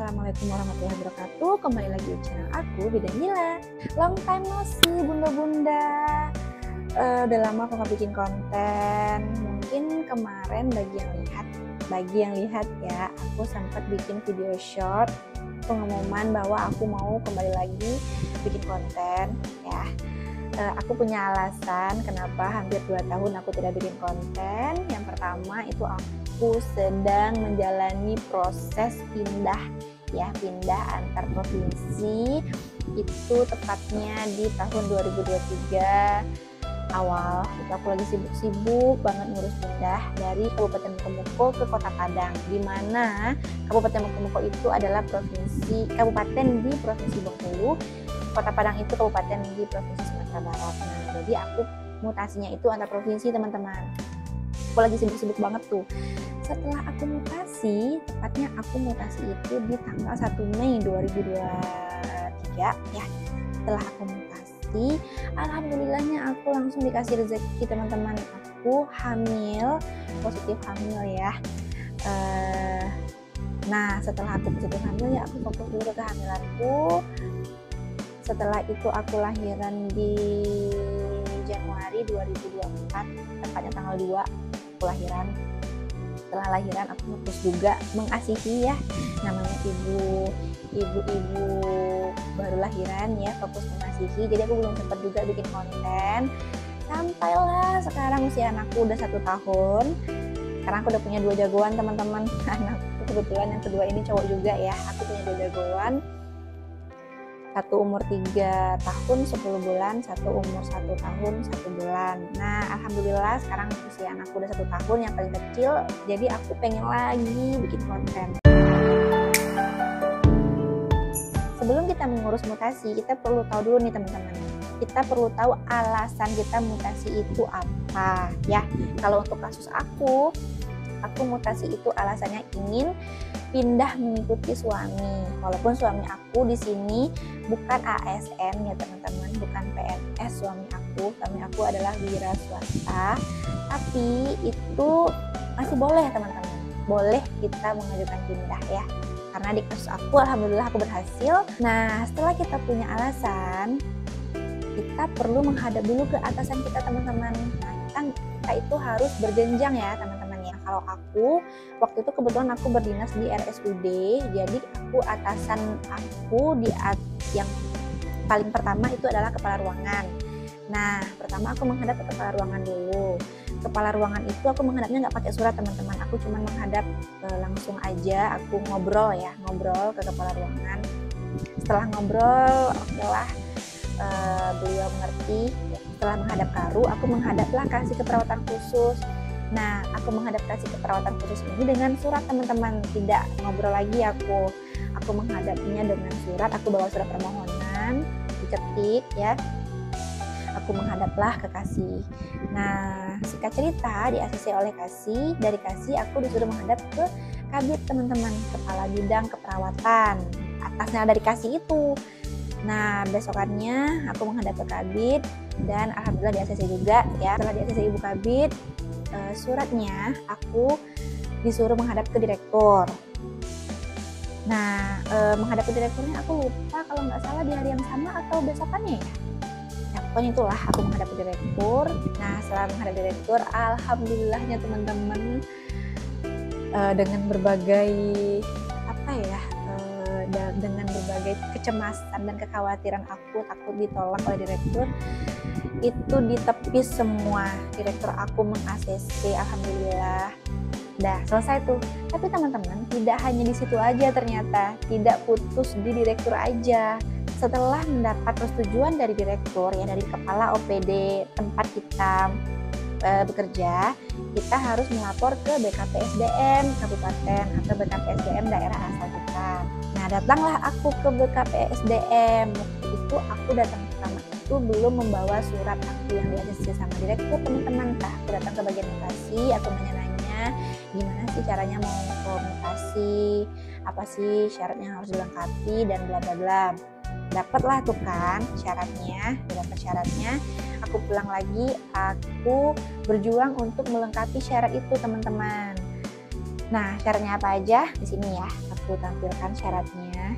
Assalamualaikum warahmatullahi wabarakatuh. Kembali lagi di channel aku, Bida Nila. Long time no see, bunda-bunda. Udah lama aku nggak bikin konten. Mungkin kemarin bagi yang lihat ya, aku sempat bikin video short pengumuman bahwa aku mau kembali lagi bikin konten ya. Aku punya alasan kenapa hampir 2 tahun aku tidak bikin konten. Yang pertama itu aku sedang menjalani proses pindah antar provinsi. Itu tepatnya di tahun 2023 awal. Itu aku lagi sibuk banget ngurus pindah dari Kabupaten Mokomuko ke Kota Padang, di mana Kabupaten Mokomuko itu adalah kabupaten di Provinsi Bengkulu. Kota Padang itu kabupaten di Provinsi Sumatera Barat. Nah, jadi aku mutasinya itu antar provinsi, teman-teman. Aku lagi sibuk banget tuh. Setelah aku mutasi, tepatnya aku mutasi itu di tanggal 1 Mei 2023 ya. Setelah aku mutasi, alhamdulillahnya aku langsung dikasih rezeki, teman-teman. Aku positif hamil ya. Nah, setelah aku positif hamil ya, aku fokus dulu ke kehamilanku. Setelah itu aku lahiran di Januari 2024, tepatnya tanggal 2 aku lahiran. Setelah lahiran aku terus juga mengasihi ya, namanya ibu baru lahiran ya, fokus mengasihi. Jadi aku belum sempat juga bikin konten. Sampailah sekarang usia anakku udah 1 tahun. Sekarang aku udah punya 2 jagoan, teman-teman. Anakku kebetulan yang kedua ini cowok juga ya. Aku punya 2 jagoan. Satu umur 3 tahun 10 bulan, satu umur 1 tahun 1 bulan. Nah, alhamdulillah sekarang usia anakku udah 1 tahun, yang paling kecil. Jadi aku pengen lagi bikin konten. Sebelum kita mengurus mutasi, kita perlu tahu dulu nih, teman-teman. Kita perlu tahu alasan kita mutasi itu apa ya. Kalau untuk kasus aku mutasi itu alasannya ingin pindah mengikuti suami. Walaupun suami aku di sini bukan ASN ya, teman-teman, bukan PNS suami aku adalah wira swasta. Tapi itu masih boleh, teman-teman. Boleh kita mengajukan pindah ya. Karena di kasus aku alhamdulillah aku berhasil. Nah, setelah kita punya alasan, kita perlu menghadap dulu ke atasan kita, teman-teman. Nah, kita itu harus berjenjang ya, teman-teman. Kalau aku waktu itu kebetulan aku berdinas di RSUD, jadi atasan aku yang paling pertama itu adalah kepala ruangan. Nah, pertama aku menghadap ke kepala ruangan dulu. Kepala ruangan itu aku menghadapnya nggak pakai surat, teman-teman. Aku cuma menghadap langsung aja, aku ngobrol ke kepala ruangan. Setelah ngobrol, okelah, beliau mengerti. Setelah menghadap Karu, aku menghadaplah kasih keperawatan khusus. Nah, aku menghadap kasih keperawatan khusus ini dengan surat, teman-teman. Tidak ngobrol lagi aku menghadapnya dengan surat. Aku bawa surat permohonan, diketik ya. Aku menghadaplah ke kasih. Nah, singkat cerita di ACC oleh kasih, dari kasih aku disuruh menghadap ke kabit, teman-teman, kepala bidang keperawatan, atasnya dari kasih itu. Nah, besokannya aku menghadap ke kabit dan alhamdulillah di ACC juga ya. Setelah di ACC ibu kabit, suratnya aku disuruh menghadap ke direktur. Nah, menghadap ke direkturnya aku lupa kalau nggak salah di hari yang sama atau besokannya ya. Ya, pokoknya itulah aku menghadap ke direktur. Nah, setelah menghadap direktur, alhamdulillahnya, teman-teman, dengan berbagai dengan berbagai kecemasan dan kekhawatiran aku takut ditolak oleh direktur, itu ditepis semua. Direktur aku meng-ACC, alhamdulillah. Dah selesai tuh. Tapi teman-teman, tidak hanya di situ aja ternyata. Tidak putus di direktur aja. Setelah mendapat persetujuan dari direktur ya, dari kepala OPD tempat kita bekerja, kita harus melapor ke BKPSDM kabupaten atau BKPSDM daerah asal kita. Nah, datanglah aku ke BKPSDM. Waktu itu aku datang pertama itu belum membawa surat aku yang di-ACC sama direktur, teman-teman. Aku datang ke bagian mutasi, aku nanya-nanya gimana sih caranya mau mutasi, apa sih syaratnya yang harus dilengkapi dan bla bla bla. Dapatlah tuh kan syaratnya, aku pulang lagi, aku berjuang untuk melengkapi syarat itu, teman-teman. Nah, syaratnya apa aja? Di sini ya, aku tampilkan syaratnya.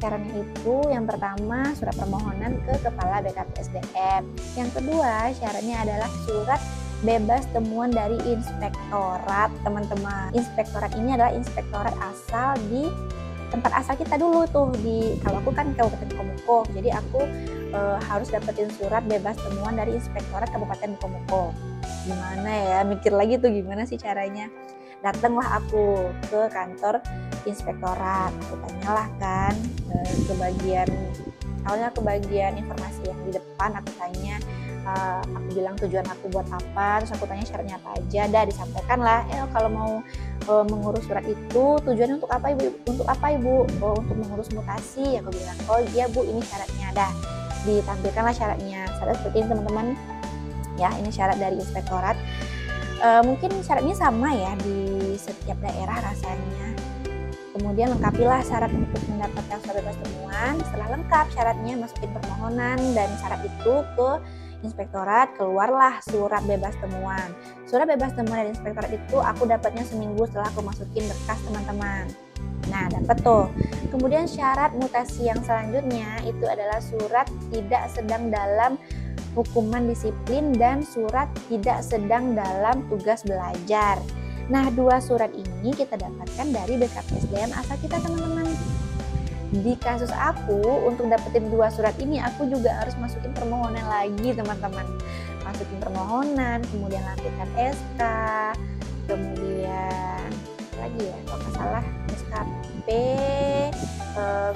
Syaratnya itu yang pertama surat permohonan ke Kepala BKPSDM. Yang kedua, syaratnya adalah surat bebas temuan dari inspektorat, teman-teman. Inspektorat ini adalah inspektorat asal di tempat asal kita dulu tuh, kalau aku kan Kabupaten Komuko, jadi aku harus dapetin surat bebas temuan dari inspektorat Kabupaten Komuko. Gimana ya, mikir lagi tuh gimana sih caranya. Datanglah aku ke kantor inspektorat, aku tanyalah kan ke bagian, awalnya ke bagian informasi yang di depan, aku tanya, aku bilang tujuan aku buat apa, terus aku tanya syaratnya apa aja, disampaikan lah, kalau mau mengurus surat itu tujuannya untuk apa ibu? Untuk apa ibu? Oh, untuk mengurus mutasi, aku bilang. Oh iya bu, ini syaratnya, ditampilkanlah syaratnya. Syarat seperti ini teman-teman ya, ini syarat dari inspektorat. Mungkin syaratnya sama ya di setiap daerah rasanya. Kemudian lengkapilah syarat untuk mendapatkan surat bebas temuan. Setelah lengkap syaratnya, masukin permohonan dan syarat itu ke inspektorat, keluarlah surat bebas temuan. Surat bebas temuan dari inspektorat itu aku dapatnya seminggu setelah aku masukin berkas, teman-teman. Nah, dapat tuh. Kemudian syarat mutasi yang selanjutnya itu adalah surat tidak sedang dalam hukuman disiplin dan surat tidak sedang dalam tugas belajar. Nah, dua surat ini kita dapatkan dari BKPSDM asal kita, teman-teman. Di kasus aku, untuk dapetin dua surat ini, aku juga harus masukin permohonan lagi, teman-teman. Masukin permohonan, kemudian lampirkan SK, kemudian lagi ya, kalau nggak salah SKP,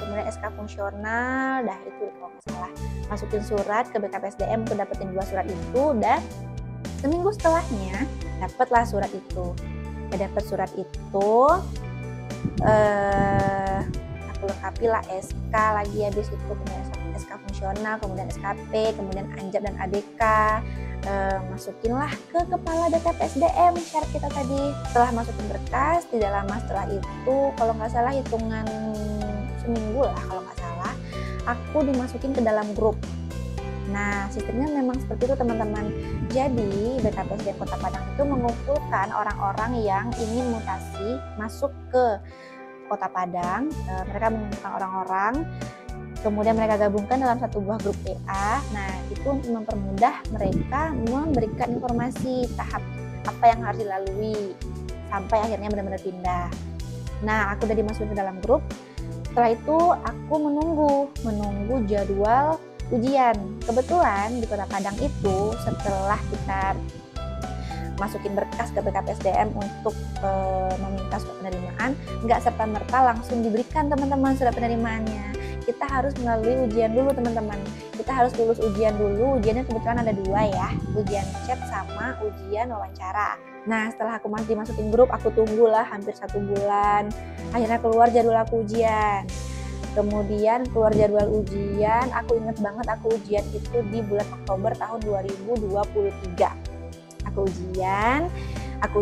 kemudian SK fungsional, itu kalau nggak salah. Masukin surat ke BKPSDM untuk dapetin dua surat itu, dan seminggu setelahnya dapatlah surat itu. Dapat surat itu, aku lengkapilah SK lagi, habis itu kemudian SK fungsional, kemudian SKP, kemudian ANJAP dan ABK. Masukinlah ke Kepala BKPSDM syarat kita tadi. Setelah masukin berkas, tidak lama setelah itu, kalau nggak salah hitungan seminggu lah kalau nggak salah, aku dimasukin ke dalam grup. Nah, sistemnya memang seperti itu, teman-teman. Jadi BKPSDM Kota Padang itu mengumpulkan orang-orang yang ingin mutasi masuk ke Kota Padang. Mereka mengumpulkan orang-orang, kemudian mereka gabungkan dalam satu buah grup PA. Nah, itu untuk mempermudah mereka memberikan informasi tahap apa yang harus dilalui sampai akhirnya benar-benar pindah. Nah, aku udah dimasukin ke dalam grup. Setelah itu aku menunggu jadwal ujian. Kebetulan di Kota Padang itu setelah kita masukin berkas ke BKPSDM untuk meminta surat penerimaan, nggak serta-merta langsung diberikan, teman-teman, surat penerimaannya. Kita harus melalui ujian dulu, teman-teman. Kita harus lulus ujian dulu. Ujiannya kebetulan ada dua ya, ujian chat sama ujian wawancara. Nah, setelah aku dimasukin grup, aku tunggulah hampir 1 bulan. Akhirnya keluar jadwal aku ujian. Kemudian keluar jadwal ujian, aku inget banget aku ujian itu di bulan Oktober tahun 2023. Aku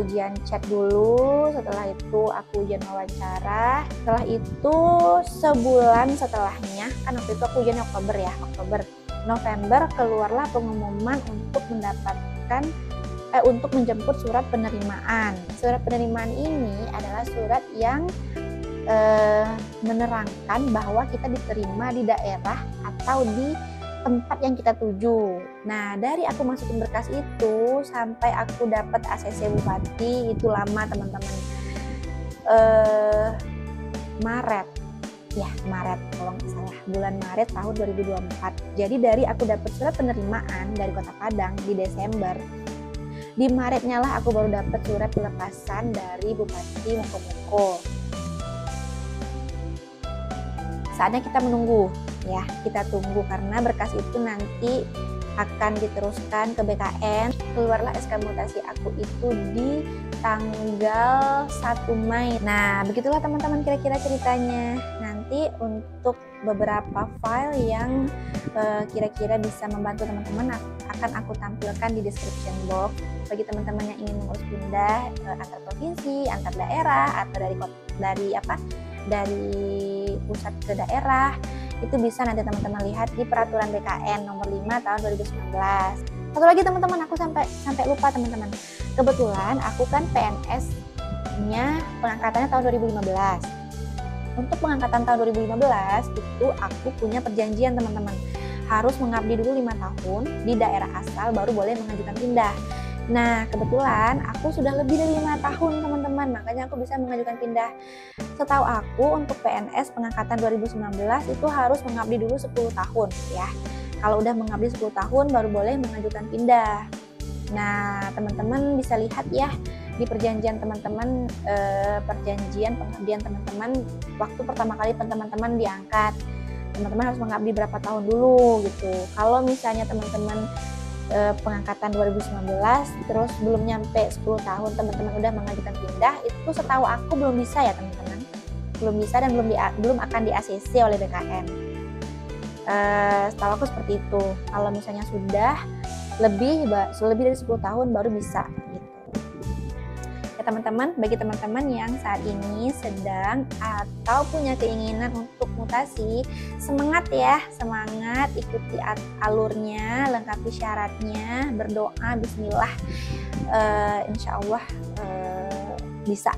ujian chat dulu, setelah itu aku ujian wawancara. Setelah itu sebulan setelahnya, kan waktu itu aku ujian Oktober ya, November keluarlah pengumuman untuk mendapatkan untuk menjemput surat penerimaan. Surat penerimaan ini adalah surat yang menerangkan bahwa kita diterima di daerah atau di tempat yang kita tuju. Nah, dari aku masukin berkas itu sampai aku dapat ACC Bupati itu lama, teman-teman. Maret kalau nggak salah, bulan Maret tahun 2024. Jadi dari aku dapat surat penerimaan dari Kota Padang di Desember, di Maretnya lah aku baru dapat surat pelepasan dari Bupati Mokomuko. Saatnya kita menunggu ya, kita tunggu karena berkas itu nanti akan diteruskan ke BKN. Keluarlah SK mutasi aku itu di tanggal 1 Mei. Nah, begitulah teman-teman kira-kira ceritanya. Nanti untuk beberapa file yang kira-kira bisa membantu teman-teman akan aku tampilkan di description box. Bagi teman-teman yang ingin mengurus pindah antar provinsi, antar daerah, atau dari pusat ke daerah, itu bisa nanti teman-teman lihat di peraturan BKN nomor 5 tahun 2019. Satu lagi teman-teman, aku sampai lupa teman-teman. Kebetulan aku kan PNS nya pengangkatannya tahun 2015. Untuk pengangkatan tahun 2015 itu aku punya perjanjian teman-teman, harus mengabdi dulu 5 tahun di daerah asal baru boleh mengajukan pindah. Nah, kebetulan aku sudah lebih dari 5 tahun teman-teman, makanya aku bisa mengajukan pindah. Setahu aku untuk PNS pengangkatan 2019 itu harus mengabdi dulu 10 tahun ya. Kalau udah mengabdi 10 tahun baru boleh mengajukan pindah. Nah, teman-teman bisa lihat ya di perjanjian teman-teman, perjanjian pengabdian teman-teman waktu pertama kali teman-teman diangkat. Teman-teman harus mengabdi berapa tahun dulu gitu. Kalau misalnya teman-teman pengangkatan 2019 terus belum nyampe 10 tahun teman-teman udah mengajukan pindah, itu setahu aku belum bisa ya teman-teman, belum bisa dan belum akan di ACC oleh BKN. Setahu aku seperti itu. Kalau misalnya sudah lebih dari 10 tahun baru bisa gitu. Ya teman-teman, bagi teman-teman yang saat ini sedang atau punya keinginan untuk mutasi, semangat ya, semangat, ikuti alurnya, lengkapi syaratnya, berdoa, bismillah, insya Allah bisa.